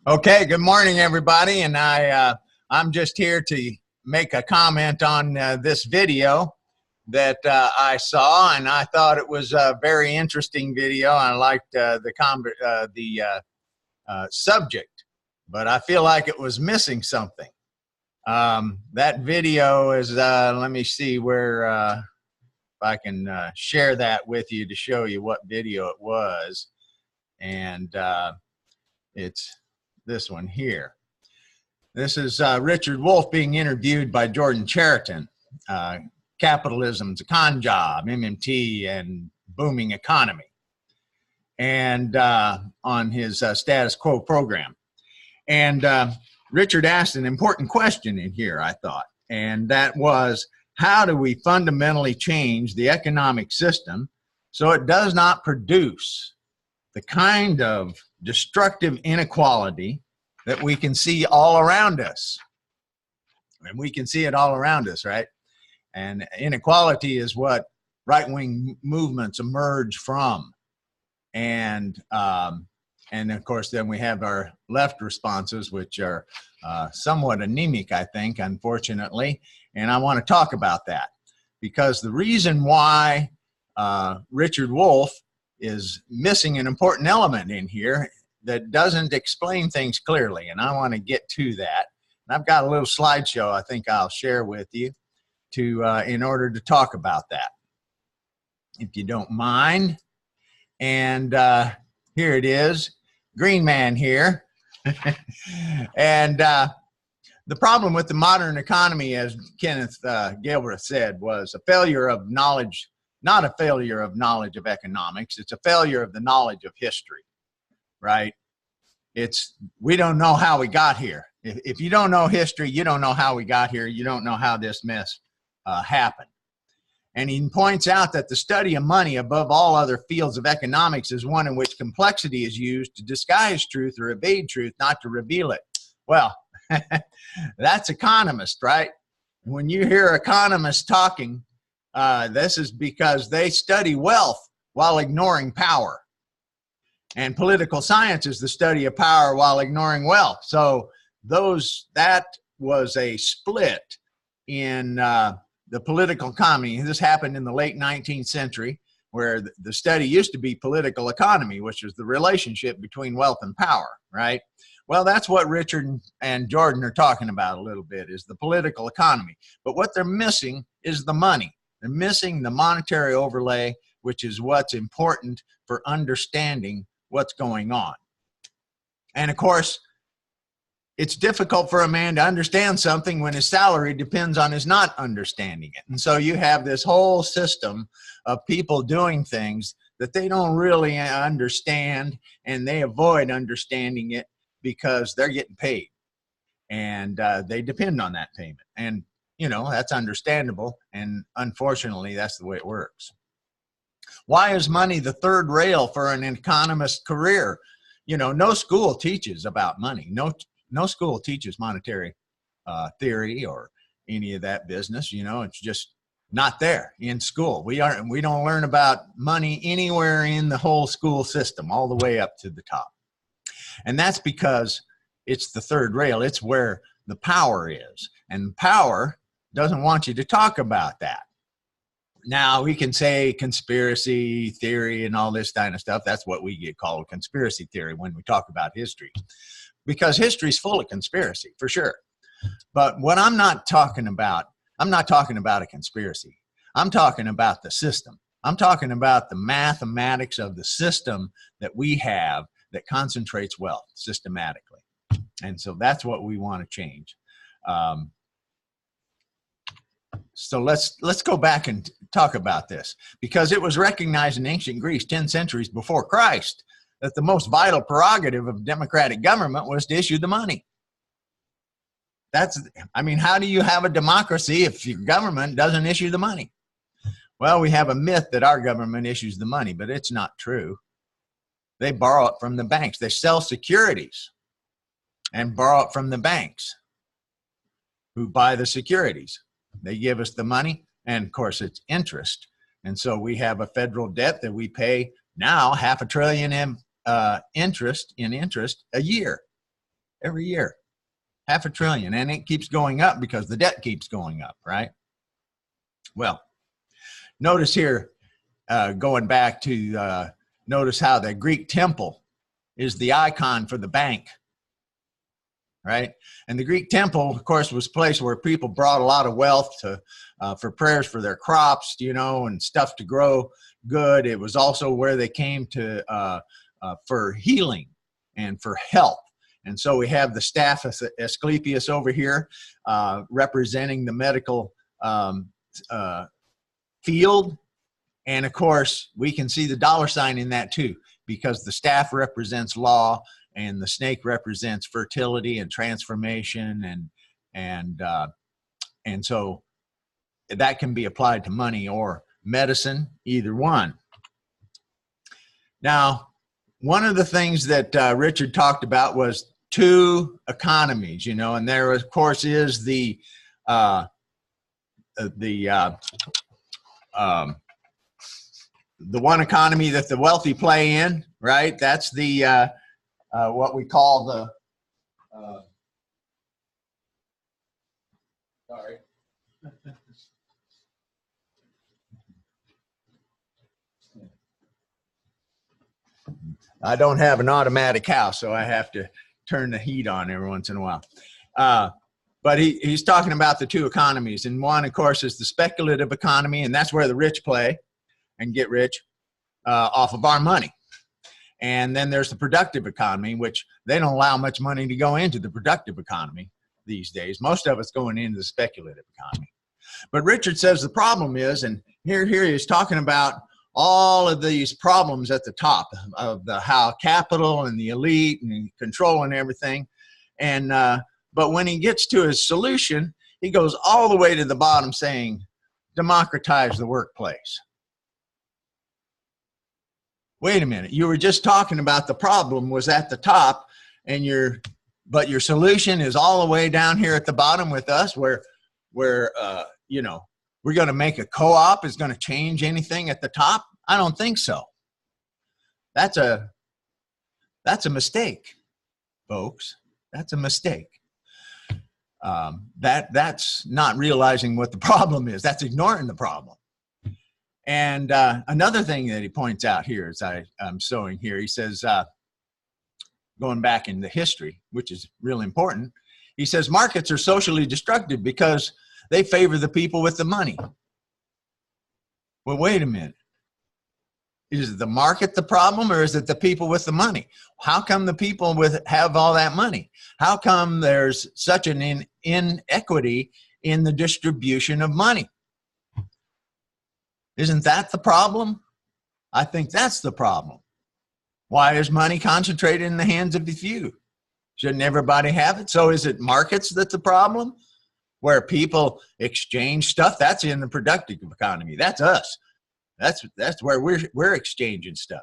Okay, good morning, everybody. And I'm just here to make a comment on this video that I saw, and I thought it was a very interesting video. I liked the subject, but I feel like it was missing something. That video is, let me see where, if I can share that with you to show you what video it was. And it's this one here. This is Richard Wolff being interviewed by Jordan Chariton. Capitalism's a con job, MMT, and booming economy, and on his status quo program. And Richard asked an important question in here, I thought, and that was, how do we fundamentally change the economic system so it does not produce the kind of destructive inequality that we can see all around us? And we can see it all around us, right? And inequality is what right-wing movements emerge from. And of course, then we have our left responses, which are somewhat anemic, I think, unfortunately. And I want to talk about that, because the reason why Richard Wolff is missing an important element in here that doesn't explain things clearly, and I want to get to that. And I've got a little slideshow I think I'll share with you to in order to talk about that, if you don't mind. And here it is, Green Man here. And the problem with the modern economy, as Kenneth Galbraith said, was a failure of knowledge. Not a failure of knowledge of economics, it's a failure of the knowledge of history, right? We don't know how we got here. If you don't know history, you don't know how we got here. You don't know how this mess happened. And he points out that the study of money above all other fields of economics is one in which complexity is used to disguise truth or evade truth, not to reveal it. Well, that's economist, right? When you hear economists talking, this is because they study wealth while ignoring power. And political science is the study of power while ignoring wealth. So that was a split in the political economy. This happened in the late 19th century, where the study used to be political economy, which is the relationship between wealth and power, right? Well, that's what Richard and Jordan are talking about a little bit, is the political economy. But what they're missing is the money. They're missing the monetary overlay, which is what's important for understanding what's going on. And of course, it's difficult for a man to understand something when his salary depends on his not understanding it. And so you have this whole system of people doing things that they don't really understand, and they avoid understanding it because they're getting paid, and they depend on that payment. And you know, that's understandable, and unfortunately, that's the way it works. Why is money the third rail for an economist's career? You know, no school teaches about money. No school teaches monetary theory or any of that business. You know, it's just not there in school. We don't learn about money anywhere in the whole school system, all the way up to the top. And that's because it's the third rail. It's where the power is, and power doesn't want you to talk about that. Now, we can say conspiracy theory and all this kind of stuff. That's what we get called conspiracy theory when we talk about history, because history is full of conspiracy, for sure. But what I'm not talking about a conspiracy. I'm talking about the system. I'm talking about the mathematics of the system that we have that concentrates wealth systematically. And so that's what we want to change. So let's go back and talk about this, because it was recognized in ancient Greece 10 centuries before Christ that the most vital prerogative of democratic government was to issue the money. I mean, how do you have a democracy if your government doesn't issue the money? Well, we have a myth that our government issues the money, but it's not true. They borrow it from the banks. They sell securities and borrow it from the banks who buy the securities. They give us the money, and of course it's interest. And so we have a federal debt that we pay now $500 billion in interest a year. every year. $500 billion, and it keeps going up because the debt keeps going up, right? Well, notice here, going back to notice how the Greek temple is the icon for the bank, right? And the Greek temple, of course, was a place where people brought a lot of wealth to for prayers for their crops, you know, and stuff to grow good. It was also where they came to for healing and for health. And so we have the staff of Asclepius over here representing the medical field. And of course, we can see the dollar sign in that too, because the staff represents law and the snake represents fertility and transformation. And so that can be applied to money or medicine, either one. Now, one of the things that Richard talked about was two economies, you know, and there, of course, is the one economy that the wealthy play in, right? That's the what we call the sorry. I don't have an automatic house, so I have to turn the heat on every once in a while. But he's talking about the two economies. And one, of course, is the speculative economy, and that's where the rich play and get rich off of our money. And then there's the productive economy, which they don't allow much money to go into the productive economy these days. Most of it's going into the speculative economy. But Richard says the problem is, and here he's talking about all of these problems at the top of how capital and the elite and control and everything. And but when he gets to his solution, he goes all the way to the bottom saying, democratize the workplace. Wait a minute, you were just talking about the problem was at the top, and your solution is all the way down here at the bottom with us, where you know, we're going to make a co-op is going to change anything at the top? I don't think so. That's a mistake, folks. That's a mistake. That's not realizing what the problem is. That's ignoring the problem. And another thing that he points out here, as I'm showing here, he says, going back into history, which is really important, he says markets are socially destructive because they favor the people with the money. Well, wait a minute. Is the market the problem, or is it the people with the money? How come the people have all that money? How come there's such an inequity in the distribution of money? Isn't that the problem? I think that's the problem. Why is money concentrated in the hands of the few? Shouldn't everybody have it? So is it markets that's the problem? Where people exchange stuff? That's in the productive economy. That's us. That's where we're exchanging stuff.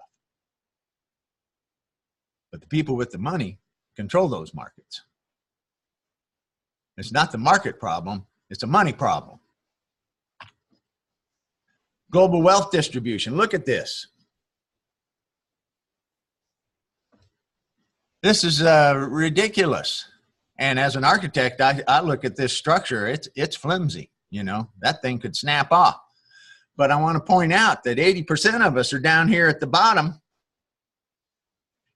But the people with the money control those markets. It's not the market problem, it's a money problem. Global wealth distribution. Look at this. This is ridiculous. And as an architect, I look at this structure, it's flimsy, you know, that thing could snap off. But I want to point out that 80% of us are down here at the bottom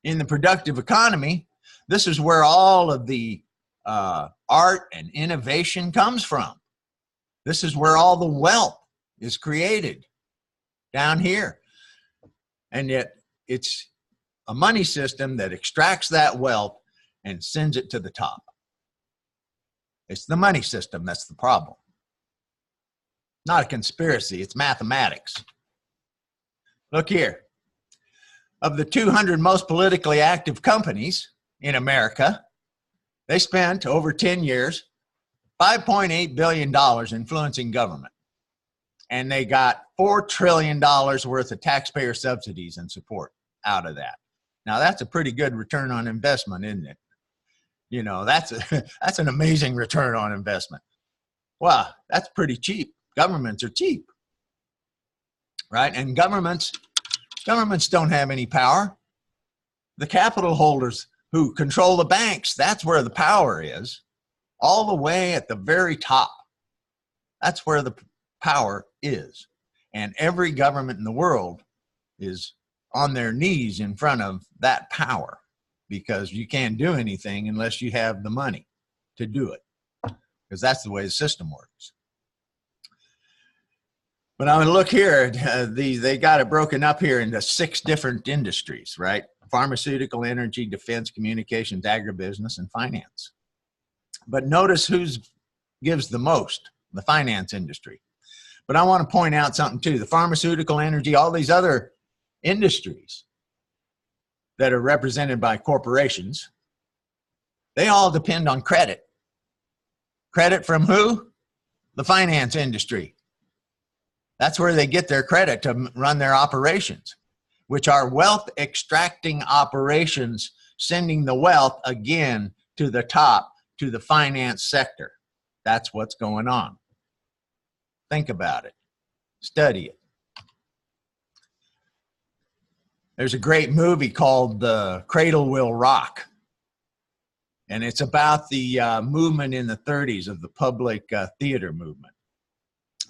in the productive economy. This is where all of the art and innovation comes from. This is where all the wealth is created, down here. And yet it's a money system that extracts that wealth and sends it to the top. It's the money system that's the problem. Not a conspiracy, it's mathematics. Look here. Of the 200 most politically active companies in America, they spent over 10 years $5.8 billion influencing government. And they got $4 trillion worth of taxpayer subsidies and support out of that. Now that's a pretty good return on investment, isn't it? You know, that's an amazing return on investment. Well, that's pretty cheap. Governments are cheap, right? And governments don't have any power. The capital holders who control the banks. That's where the power is, all the way at the very top. That's where the power is. And every government in the world is on their knees in front of that power, because you can't do anything unless you have the money to do it, because that's the way the system works. But I would look here, they got it broken up here into 6 different industries, right? Pharmaceutical, energy, defense, communications, agribusiness, and finance. But notice who gives the most, the finance industry. But I want to point out something too. The pharmaceutical, energy, all these other industries that are represented by corporations, they all depend on credit. Credit from who? The finance industry. That's where they get their credit to run their operations, which are wealth extracting operations, sending the wealth again to the top, to the finance sector. That's what's going on. Think about it. Study it. There's a great movie called Cradle Will Rock. And it's about the movement in the 30s of the public theater movement.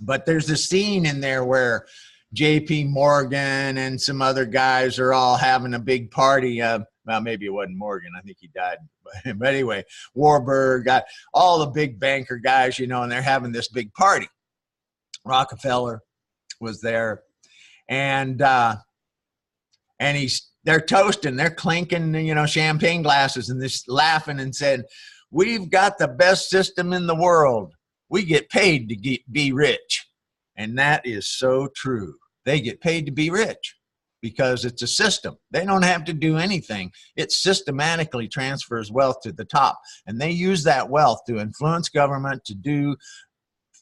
But there's a scene in there where J.P. Morgan and some other guys are all having a big party. Well, maybe it wasn't Morgan. I think he died. But anyway, Warburg, all the big banker guys, you know, and they're having this big party. Rockefeller was there. And they're toasting, they're clinking, you know, champagne glasses and just laughing and said, "We've got the best system in the world. We get paid to be rich." And that is so true. They get paid to be rich because it's a system. They don't have to do anything. It systematically transfers wealth to the top. And they use that wealth to influence government to do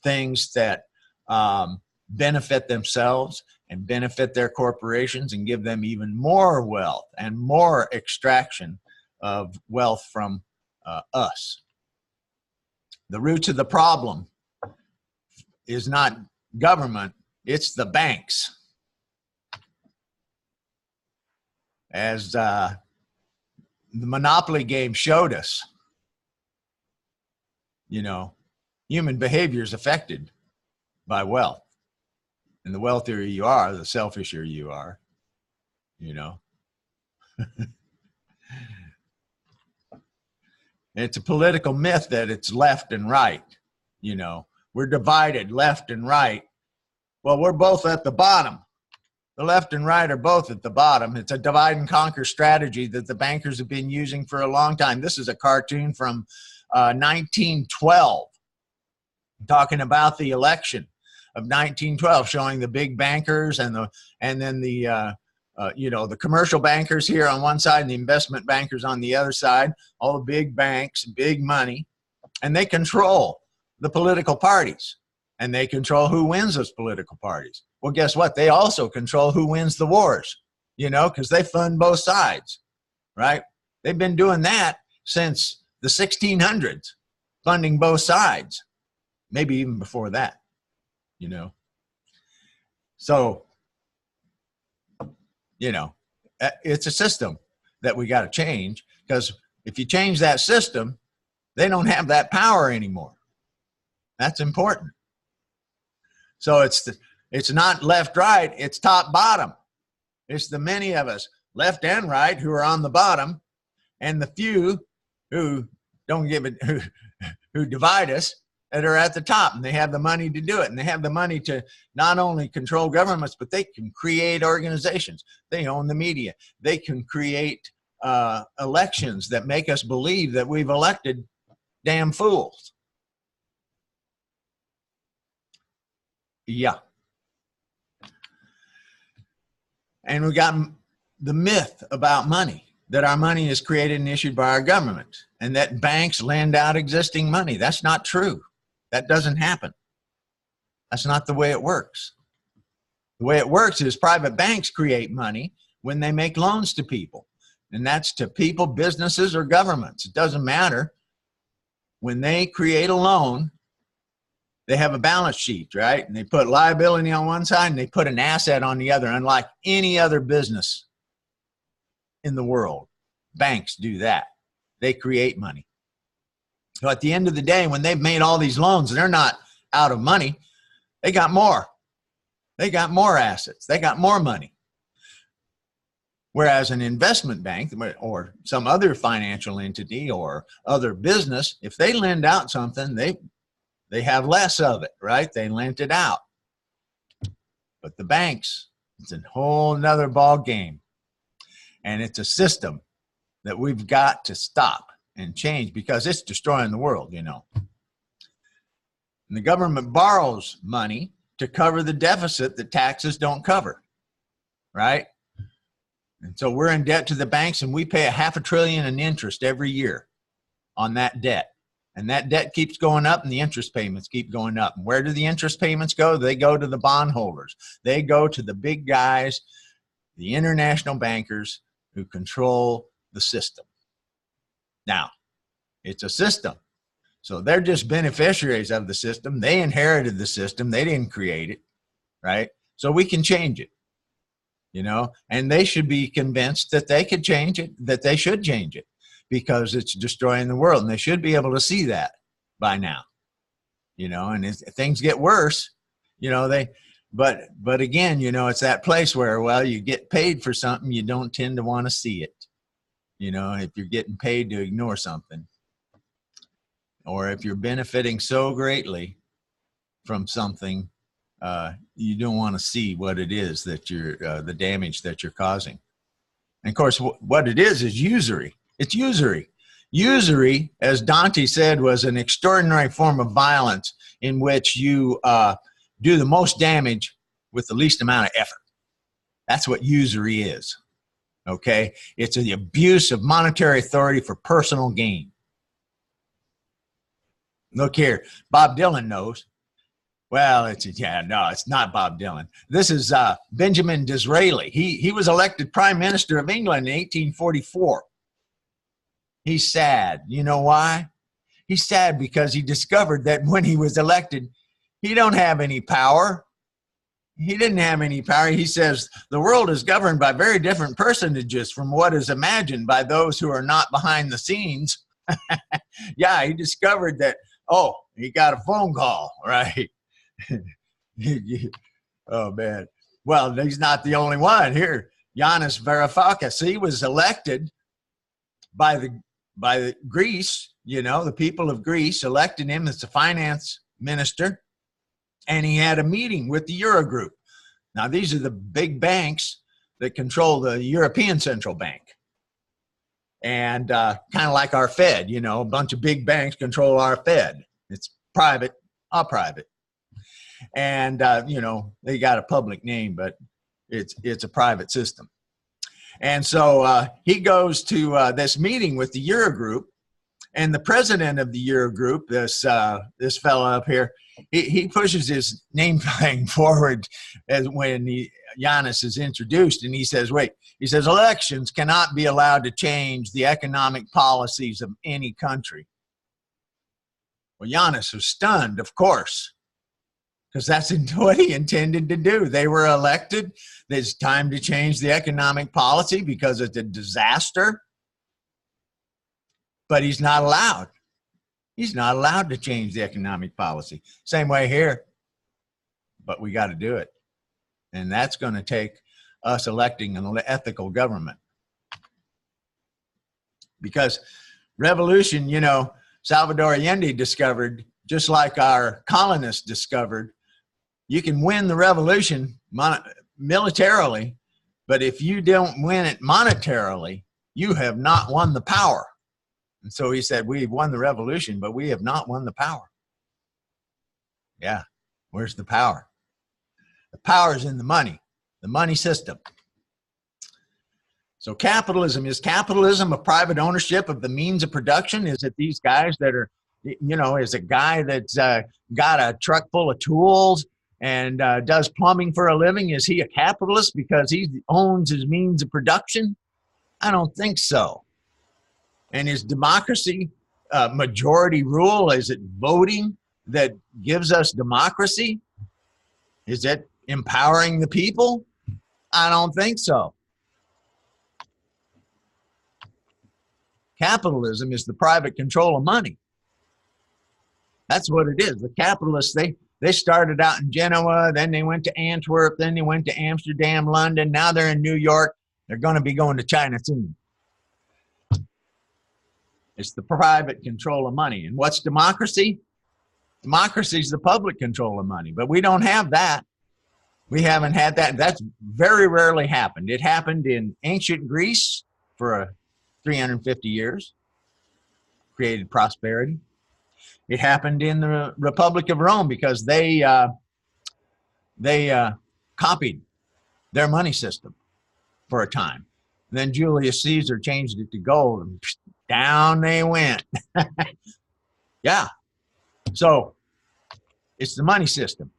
things that benefit themselves and benefit their corporations and give them even more wealth and more extraction of wealth from us. The roots of the problem is not government, it's the banks. As the Monopoly game showed us, you know, human behavior is affected by wealth. And the wealthier you are, the selfisher you are, you know. It's a political myth that it's left and right, you know. We're divided left and right. Well, we're both at the bottom. The left and right are both at the bottom. It's a divide and conquer strategy that the bankers have been using for a long time. This is a cartoon from 1912 talking about the election of 1912, showing the big bankers and then the you know, the commercial bankers here on one side and the investment bankers on the other side, all the big banks, big money, and they control the political parties, and they control who wins those political parties. Well, guess what? They also control who wins the wars, you know, because they fund both sides, right? They've been doing that since the 1600s, funding both sides, maybe even before that, you know. So, you know, it's a system that we got to change, because if you change that system, they don't have that power anymore. That's important. So it's not left, right, it's top, bottom. It's the many of us, left and right, who are on the bottom, and the few who don't give it, who divide us, that are at the top, and they have the money to do it, and they have the money to not only control governments, but they can create organizations. They own the media. They can create elections that make us believe that we've elected damn fools. Yeah. And we got the myth about money, that our money is created and issued by our government, and that banks lend out existing money. That's not true. That doesn't happen. That's not the way it works. The way it works is private banks create money when they make loans to people. And that's to people, businesses, or governments. It doesn't matter. When they create a loan, they have a balance sheet, right? And they put liability on one side and they put an asset on the other, unlike any other business in the world. Banks do that. They create money. So at the end of the day, when they've made all these loans, they're not out of money. They got more. They got more assets. They got more money. Whereas an investment bank or some other financial entity or other business, if they lend out something, they have less of it, right? They lent it out. But the banks, it's a whole nother ball game. And it's a system that we've got to stop and change because it's destroying the world, you know. And the government borrows money to cover the deficit that taxes don't cover, right? And so we're in debt to the banks, and we pay $500 billion in interest every year on that debt. And that debt keeps going up, and the interest payments keep going up. And where do the interest payments go? They go to the bondholders. They go to the big guys, the international bankers who control the system. Now, it's a system. So they're just beneficiaries of the system. They inherited the system. They didn't create it, right? So we can change it. You know, and they should be convinced that they could change it, that they should change it because it's destroying the world. And they should be able to see that by now, you know, and if things get worse, you know, but again, you know, it's that place where, well, you get paid for something, you don't tend to want to see it. You know, if you're getting paid to ignore something, or if you're benefiting so greatly from something, you don't want to see what it is that you're, the damage that you're causing. And of course, what it is usury. It's usury. Usury, as Dante said, was an extraordinary form of violence in which you do the most damage with the least amount of effort. That's what usury is. Okay? It's the abuse of monetary authority for personal gain. Look here, Bob Dylan knows. Well, it's not Bob Dylan. This is Benjamin Disraeli. He was elected Prime Minister of England in 1844. He's sad. You know why? He's sad because he discovered that when he was elected, he don't have any power. He didn't have any power. He says, the world is governed by very different personages from what is imagined by those who are not behind the scenes. Yeah, he discovered that, oh, he got a phone call, right? Oh, man. Well, he's not the only one here. Yanis Varoufakis, he was elected by the Greece, you know, the people of Greece elected him as the finance minister, and he had a meeting with the Eurogroup. Now, these are the big banks that control the European Central Bank. And kind of like our Fed, you know, a bunch of big banks control our Fed. It's private, all private. And, you know, they got a public name, but it's a private system. And so he goes to this meeting with the Eurogroup, and the president of the Eurogroup, this fellow up here, he pushes his name flag forward as when Yanis is introduced, and he says, wait, he says, elections cannot be allowed to change the economic policies of any country. Well, Yanis was stunned, of course, because that's what he intended to do. They were elected. It's time to change the economic policy because it's a disaster. But he's not allowed. He's not allowed to change the economic policy. Same way here. But we got to do it. And that's going to take us electing an ethical government. Because revolution, you know, Salvador Allende discovered, just like our colonists discovered, you can win the revolution militarily, but if you don't win it monetarily, you have not won the power. And so he said, we've won the revolution, but we have not won the power. Yeah, where's the power? The power is in the money system. So capitalism, is capitalism a private ownership of the means of production? Is it these guys that are, you know, is a guy that's got a truck full of tools and does plumbing for a living? Is he a capitalist because he owns his means of production? I don't think so. And is democracy majority rule? Is it voting that gives us democracy? Is it empowering the people? I don't think so. Capitalism is the private control of money. That's what it is. The capitalists, they started out in Genoa, then they went to Antwerp, then they went to Amsterdam, London. Now they're in New York. They're going to be going to China soon. It's the private control of money. And what's democracy? Democracy is the public control of money, but we don't have that. We haven't had that. That's very rarely happened. It happened in ancient Greece for 350 years, created prosperity. It happened in the Republic of Rome because they copied their money system for a time. Then Julius Caesar changed it to gold, and down they went. Yeah. So it's the money system.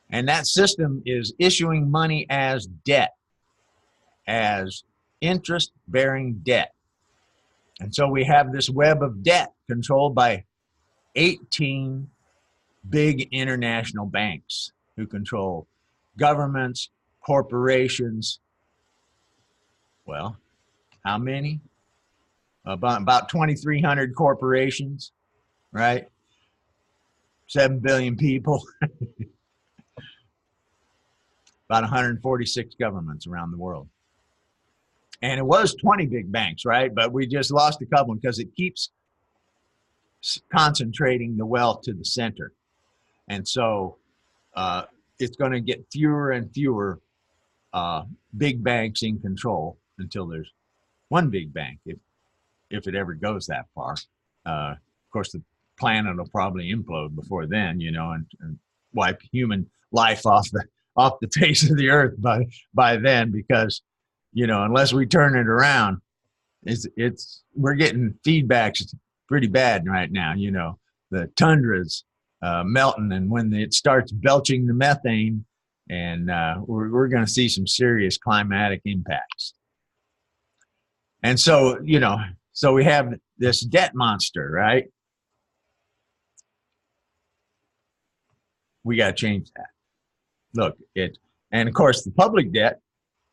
And that system is issuing money as debt, as interest-bearing debt. And so we have this web of debt controlled by 18 big international banks who control governments, corporations. Well, how many? About 2,300 corporations, right? 7 billion people. About 146 governments around the world. And it was 20 big banks, right? But we just lost a couple because it keeps concentrating the wealth to the center. And so it's going to get fewer and fewer big banks in control until there's one big bank, if it ever goes that far. Of course, the planet will probably implode before then, you know, and wipe human life off the face of the earth by then, because, you know, unless we turn it around, we're getting feedbacks pretty bad right now. You know, the tundra's melting, and when it starts belching the methane, and we're going to see some serious climatic impacts. And so, you know, so we have this debt monster, right? We got to change that. Look, and of course the public debt,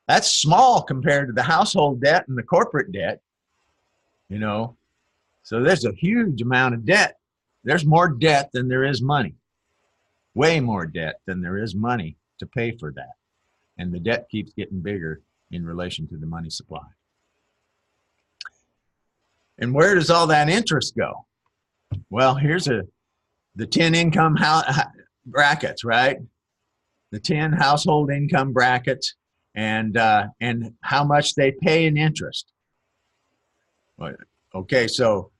that's small compared to the household debt and the corporate debt, you know. So there's a huge amount of debt. There's more debt than there is money. Way more debt than there is money to pay for that. And the debt keeps getting bigger in relation to the money supply. And where does all that interest go? Well, here's the 10 income brackets, right? The 10 household income brackets, and how much they pay in interest. Okay, so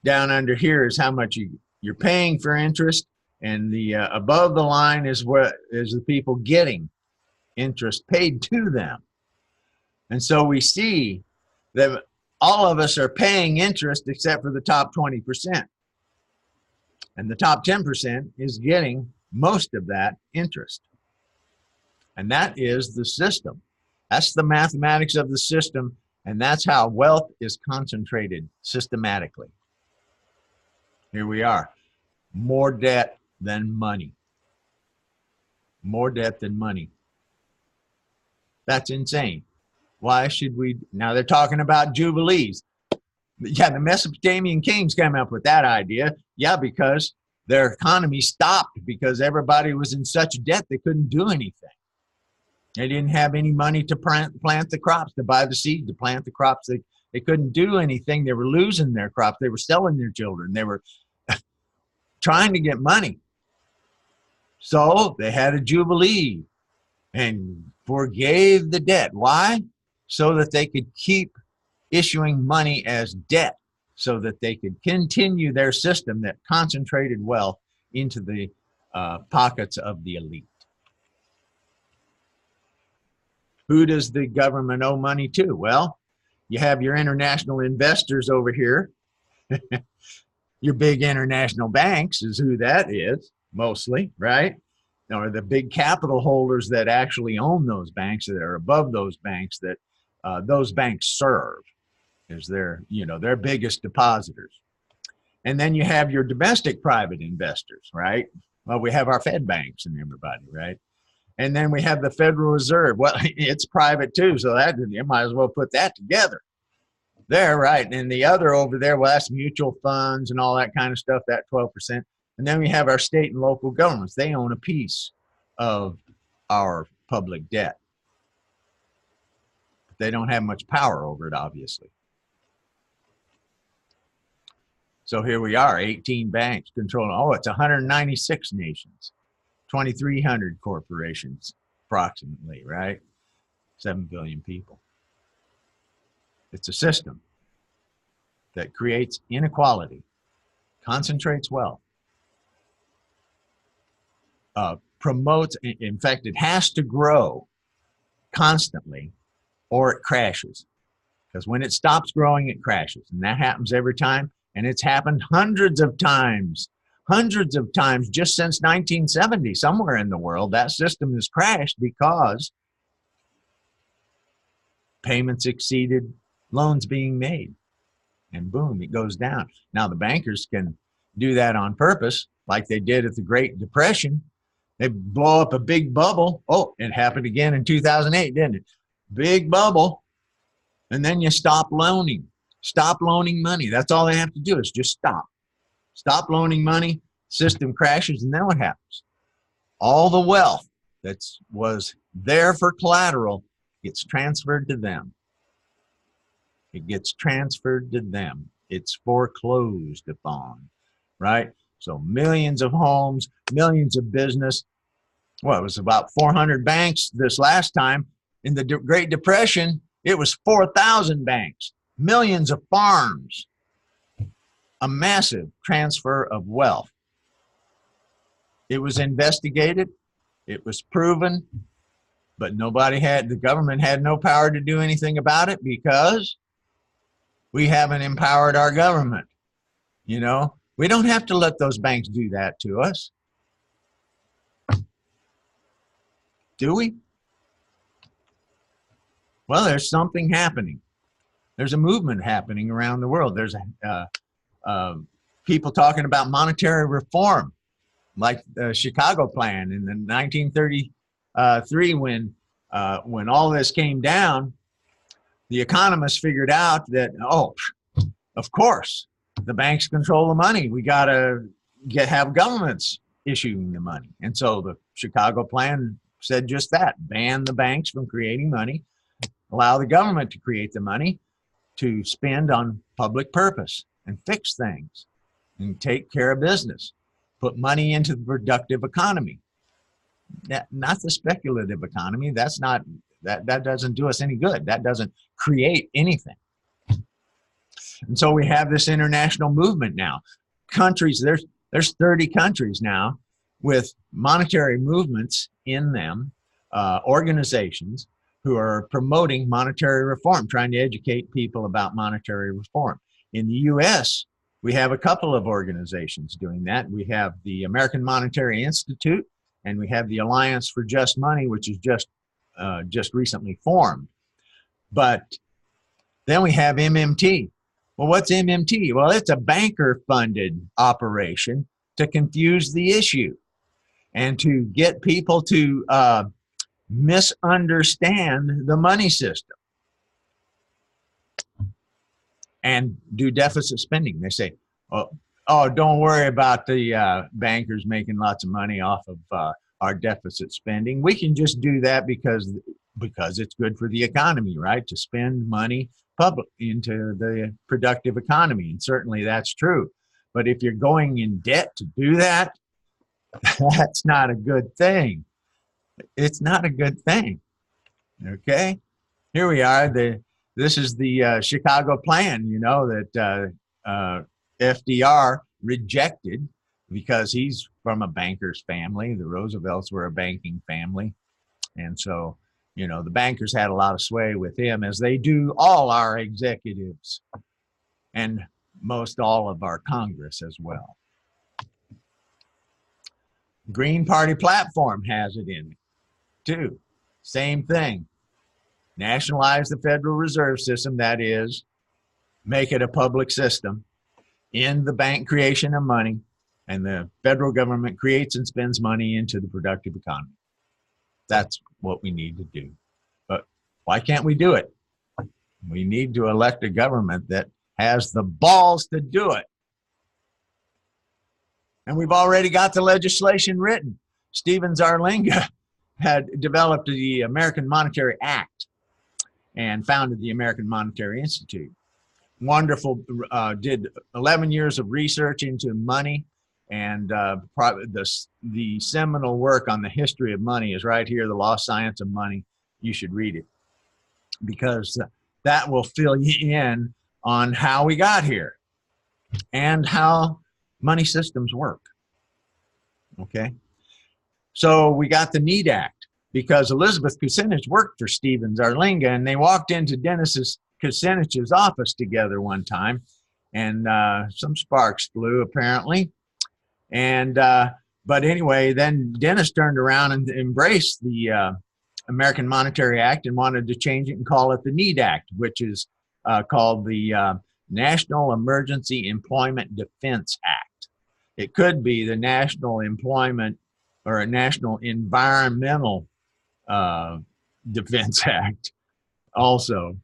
down under here is how much you're paying for interest, and the above the line is what is the people getting interest paid to them. And so we see that all of us are paying interest except for the top 20%. And the top 10% is getting most of that interest. And that is the system. That's the mathematics of the system, and that's how wealth is concentrated systematically. Here we are. More debt than money. More debt than money. That's insane. Why should we? Now they're talking about jubilees. Yeah, the Mesopotamian kings came up with that idea. Yeah, because their economy stopped because everybody was in such debt they couldn't do anything. They didn't have any money to plant the crops, to buy the seed, to plant the crops. They couldn't do anything. They were losing their crops. They were selling their children. They were trying to get money. So they had a jubilee and forgave the debt. Why? So that they could keep issuing money as debt, so that they could continue their system that concentrated wealth into the pockets of the elite. Who does the government owe money to? Well, you have your international investors over here. Your big international banks is who that is, mostly, right? Or the big capital holders that actually own those banks, that are above those banks, that those banks serve as their biggest depositors. And then you have your domestic private investors, right? Well, we have our Fed banks and everybody, right? And then we have the Federal Reserve. Well, it's private too, so that you might as well put that together. There, right. And the other over there, well, that's mutual funds and all that kind of stuff, that 12%. And then we have our state and local governments. They own a piece of our public debt. They don't have much power over it, obviously. So here we are, 18 banks controlling, oh, it's 196 nations, 2,300 corporations, approximately, right? 7 billion people. It's a system that creates inequality, concentrates wealth, promotes, in fact, it has to grow constantly or it crashes. Because when it stops growing, it crashes. And that happens every time. And it's happened hundreds of times just since 1970. Somewhere in the world, that system has crashed because payments exceeded loans being made. And boom, it goes down. Now, the bankers can do that on purpose, like they did at the Great Depression. They blow up a big bubble. Oh, it happened again in 2008, didn't it? Big bubble. And then you stop loaning. Stop loaning money. That's all they have to do is just stop. Stop loaning money. System crashes, and then what happens? All the wealth that was there for collateral gets transferred to them. It gets transferred to them. It's foreclosed upon, right? So millions of homes, millions of business. Well, it was about 400 banks this last time. In the Great Depression, it was 4,000 banks, millions of farms, a massive transfer of wealth. It was investigated, it was proven, but the government had no power to do anything about it because we haven't empowered our government. You know, we don't have to let those banks do that to us. Do we? Well, there's something happening. There's a movement happening around the world. There's people talking about monetary reform, like the Chicago Plan in the 1933, when all this came down. The economists figured out that, oh, of course, the banks control the money. We got to have governments issuing the money. And so the Chicago Plan said just that: ban the banks from creating money, allow the government to create the money to spend on public purpose and fix things and take care of business, put money into the productive economy. Not the speculative economy. That doesn't do us any good. That doesn't create anything. And so we have this international movement now. Countries, there's 30 countries now with monetary movements in them, organizations who are promoting monetary reform, trying to educate people about monetary reform. In the US, we have a couple of organizations doing that. We have the American Monetary Institute, and we have the Alliance for Just Money, which is just recently formed. But then we have MMT. Well, what's MMT? Well, it's a banker-funded operation to confuse the issue and to get people to misunderstand the money system and do deficit spending. They say, oh, don't worry about the bankers making lots of money off of our deficit spending. We can just do that because it's good for the economy, right? To spend money into the productive economy. And certainly that's true. But if you're going in debt to do that, that's not a good thing. It's not a good thing. Okay? Here we are. This is the Chicago Plan, you know, that FDR rejected because he's from a banker's family. The Roosevelts were a banking family. And so, you know, the bankers had a lot of sway with him, as they do all our executives and most all of our Congress as well. Green Party platform has it in it too. Same thing. Nationalize the Federal Reserve System, that is, make it a public system, end the bank creation of money, and the federal government creates and spends money into the productive economy. That's what we need to do. But why can't we do it? We need to elect a government that has the balls to do it. And we've already got the legislation written. Stephen Zarlinga had developed the American Monetary Act and founded the American Monetary Institute. Wonderful, did 11 years of research into money, and the seminal work on the history of money is right here, The Lost Science of Money. You should read it, because that will fill you in on how we got here and how money systems work. Okay, so we got the Need Act because Elizabeth Kucinich worked for Stephen Zarlinga, and they walked into Dennis Kucinich's office together one time, and some sparks flew apparently. And but anyway, then Dennis turned around and embraced the American Monetary Act and wanted to change it and call it the Need Act, which is called the National Emergency Employment Defense Act. It could be the National Employment or a National Environmental Defense Act, also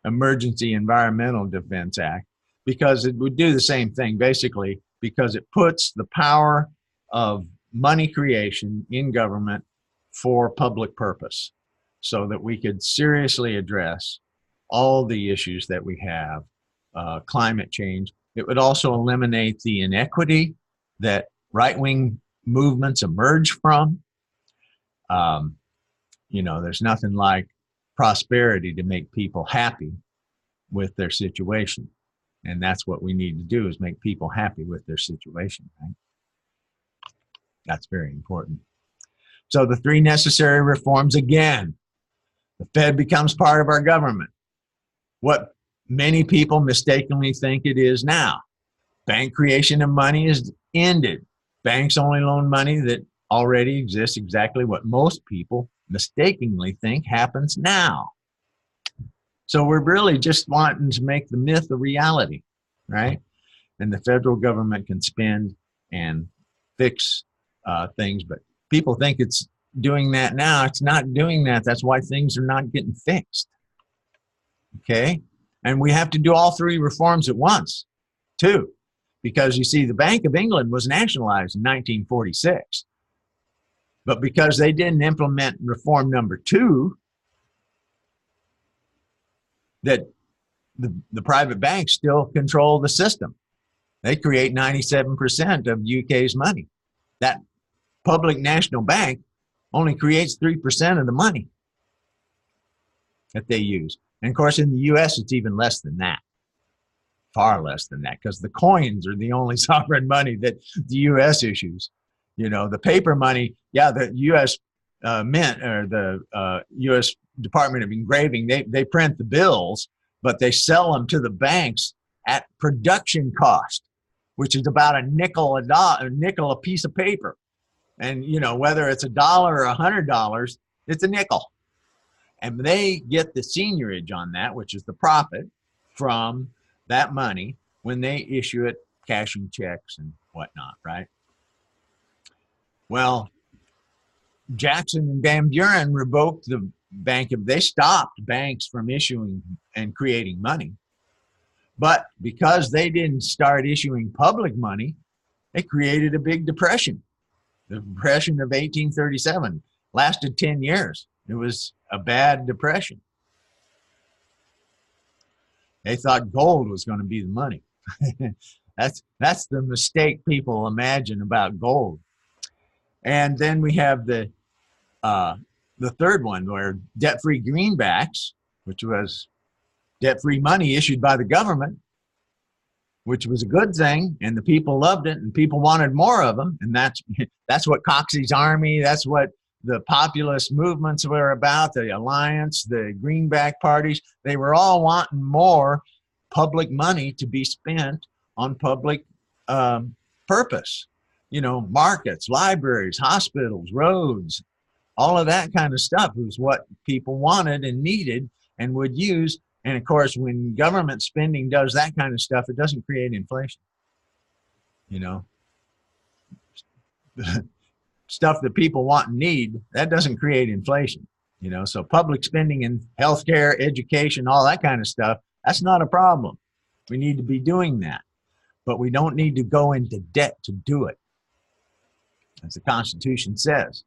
Emergency Environmental Defense Act, because it would do the same thing basically, because it puts the power of money creation in government for public purpose, so that we could seriously address all the issues that we have, climate change. It would also eliminate the inequity that right-wing movements emerge from. You know, there's nothing like prosperity to make people happy with their situation. And that's what we need to do, is make people happy with their situation, right? That's very important. So the three necessary reforms, again, the Fed becomes part of our government. What many people mistakenly think it is now. Bank creation of money is ended. Banks only loan money that already exists, exactly what most people mistakenly think happens now. So we're really just wanting to make the myth a reality, right? And the federal government can spend and fix things, but people think it's doing that now. It's not doing that. That's why things are not getting fixed. Okay? And we have to do all three reforms at once, too. Because you see, the Bank of England was nationalized in 1946. But because they didn't implement reform number 2, that the private banks still control the system. They create 97% of UK's money. That public national bank only creates 3% of the money that they use. And of course, in the US, it's even less than that. Far less than that, because the coins are the only sovereign money that the US issues. You know, the paper money, yeah, the US Mint, or the US Department of Engraving, they print the bills, but they sell them to the banks at production cost, which is about a nickel a piece of paper. And, you know, whether it's $1 or $100, it's a nickel. And they get the seigniorage on that, which is the profit from that money when they issue it, cashing checks and whatnot, right? Well, Jackson and Van Buren revoked the they stopped banks from issuing and creating money. But because they didn't start issuing public money, they created a big depression. The Depression of 1837 lasted 10 years. It was a bad depression. They thought gold was going to be the money. That's the mistake people imagine about gold. And then we have the third one, where debt-free greenbacks, which was debt-free money issued by the government, which was a good thing, and the people loved it, and people wanted more of them. And that's what Coxey's Army, that's what the populist movements were about, the Alliance, the greenback parties. They were all wanting more public money to be spent on public purpose. You know, markets, libraries, hospitals, roads, all of that kind of stuff was what people wanted and needed and would use. And of course, when government spending does that kind of stuff, it doesn't create inflation. You know, stuff that people want and need, that doesn't create inflation. You know, so public spending in healthcare, education, all that kind of stuff, that's not a problem. We need to be doing that, but we don't need to go into debt to do it, as the Constitution says.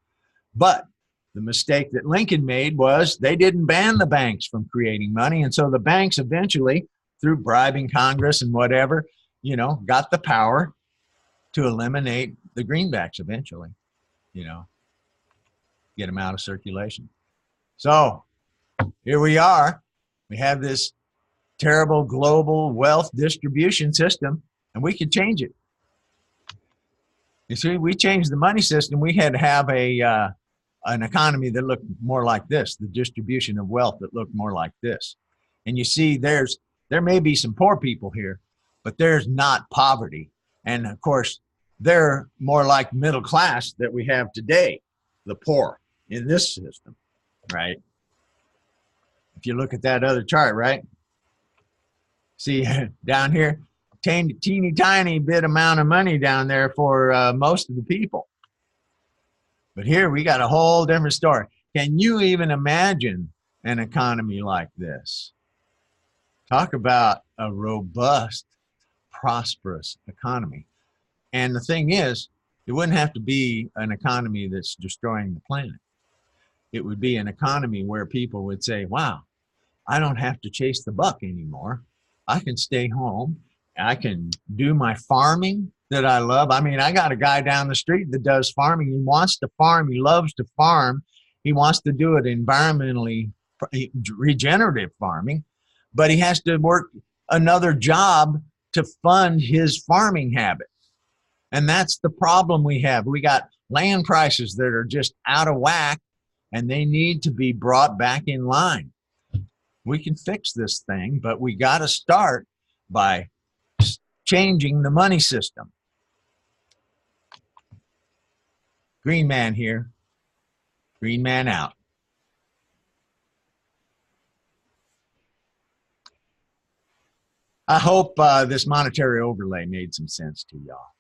But the mistake that Lincoln made was they didn't ban the banks from creating money. And so the banks eventually, through bribing Congress and whatever, you know, got the power to eliminate the greenbacks eventually, you know, get them out of circulation. So here we are. We have this terrible global wealth distribution system, and we could change it. You see, we changed the money system. We had to have an economy that looked more like this, the distribution of wealth that looked more like this. And you see, there may be some poor people here, but there's not poverty. And of course, they're more like middle class that we have today, the poor in this system, right? If you look at that other chart, right? See down here, teeny tiny bit amount of money down there for most of the people. But here we got a whole different story. Can you even imagine an economy like this? Talk about a robust, prosperous economy. And the thing is, it wouldn't have to be an economy that's destroying the planet. It would be an economy where people would say, wow, I don't have to chase the buck anymore. I can stay home. I can do my farming that I love. I mean, I got a guy down the street that does farming. He wants to farm. He loves to farm. He wants to do it environmentally regenerative farming, but he has to work another job to fund his farming habit. And that's the problem we have. We got land prices that are just out of whack, and they need to be brought back in line. We can fix this thing, but we got to start by changing the money system. Green man here, green man out. I hope this monetary overlay made some sense to y'all.